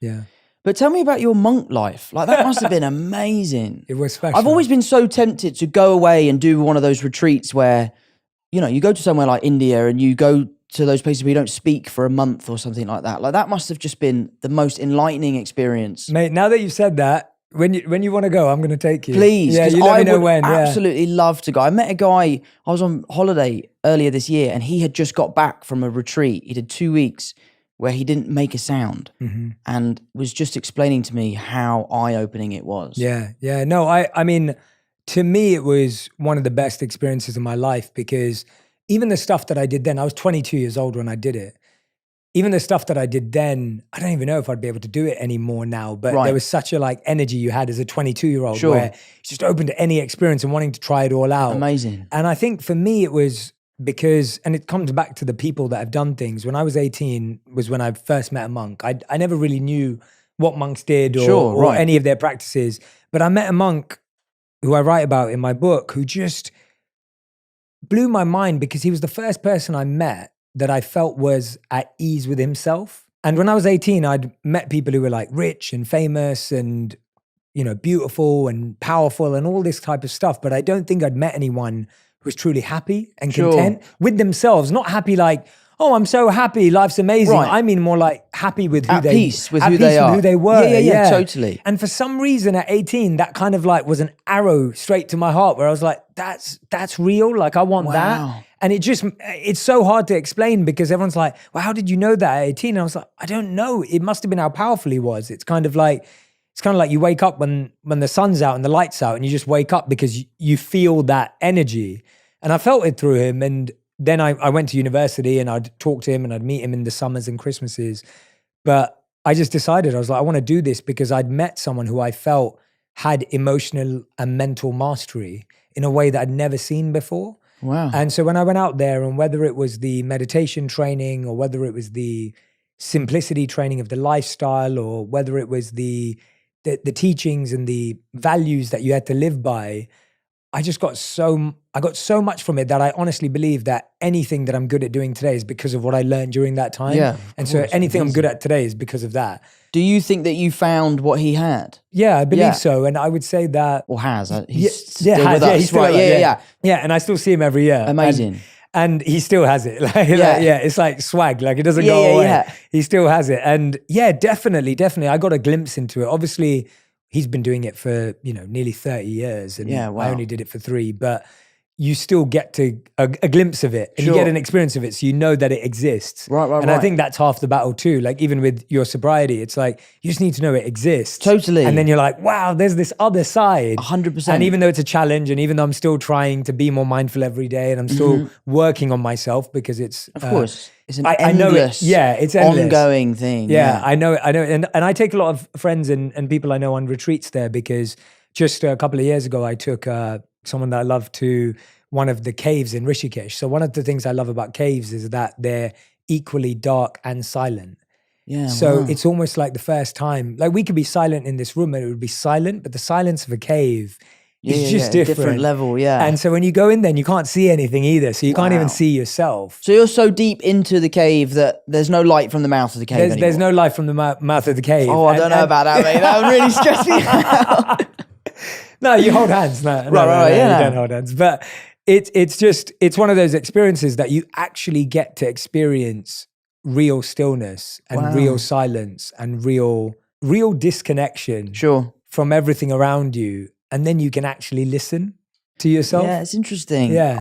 Yeah. But tell me about your monk life. Like, that must have been amazing. It was special. I've always been so tempted to go away and do one of those retreats where, you know, you go to somewhere like India and you go to those places where you don't speak for a month or something like that. Like, that must have just been the most enlightening experience. Mate, now that you've said that, when you want to go, I'm going to take you. Please, yeah, because you let I me know would when. absolutely love to go. I met a guy, I was on holiday earlier this year, and he had just got back from a retreat. He did 2 weeks where he didn't make a sound and was just explaining to me how eye-opening it was. Yeah. No, I mean, to me, it was one of the best experiences of my life, because even the stuff that I did then, I was 22 years old when I did it. Even the stuff that I did then, I don't even know if I'd be able to do it anymore now, but there was such a like energy you had as a 22-year-old where it's just open to any experience and wanting to try it all out. Amazing. And I think for me, it was because, and it comes back to the people that have done things. When I was 18 was when I first met a monk. I never really knew what monks did or any of their practices, but I met a monk who I write about in my book who just blew my mind, because he was the first person I met that I felt was at ease with himself. And when I was 18, I'd met people who were like rich and famous and, you know, beautiful and powerful and all this type of stuff. But I don't think I'd met anyone who was truly happy and content with themselves. Not happy like, oh, I'm so happy, life's amazing. I mean more like happy with who they peace with who they are. With who they were. Yeah, totally. And for some reason at 18, that kind of like was an arrow straight to my heart, where I was like, that's real. Like, I want that. And it's so hard to explain, because everyone's like, well, how did you know that at 18? And I was like, I don't know. It must have been how powerful he was. It's kind of like you wake up when the sun's out and the light's out, and you just wake up because you feel that energy. And I felt it through him. And then I went to university and I'd talk to him and I'd meet him in the summers and Christmases. But I just decided, I was like, I want to do this because I'd met someone who I felt had emotional and mental mastery in a way that I'd never seen before. Wow. And so when I went out there, and whether it was the meditation training or whether it was the simplicity training of the lifestyle, or whether it was the teachings and the values that you had to live by, I got so much from it that I honestly believe that anything that I'm good at doing today is because of what I learned during that time. Yeah, and so anything I'm good at today is because of that. Do you think that you found what he had? Yeah, I believe so. And I would say that... Or has. He's still with us. He's still Yeah, and I still see him every year. Amazing. And he still has it. It's like swag. Like, it doesn't go away. Yeah. He still has it. And yeah, definitely. I got a glimpse into it. Obviously, he's been doing it for, nearly 30 years. And I only did it for 3. But you still get to a glimpse of it, and you get an experience of it, so you know that it exists. Right. I think that's half the battle too. Like, even with your sobriety, it's like, you just need to know it exists. Totally. And then you're like, wow, there's this other side. 100%. And even though it's a challenge, and even though I'm still trying to be more mindful every day, and I'm still working on myself, because it's... Of course. It's an I know it. Yeah, it's endless. Ongoing thing. Yeah, I know it. And I take a lot of friends and people I know on retreats there, because just a couple of years ago, I took someone that I love to one of the caves in Rishikesh. So one of the things I love about caves is that they're equally dark and silent. Yeah. So it's almost like the first time, like, we could be silent in this room and it would be silent, but the silence of a cave is just different. Different level, yeah. And so when you go in there, you can't see anything either. So you can't even see yourself. So you're so deep into the cave that there's no light from the mouth of the cave anymore. There's no light from the mouth of the cave. Oh, I don't know about that, mate. That would really stress me out. No, you hold hands. No, you don't hold hands. But it's one of those experiences that you actually get to experience real stillness and real silence and real disconnection from everything around you. And then you can actually listen to yourself. Yeah, it's interesting. Yeah.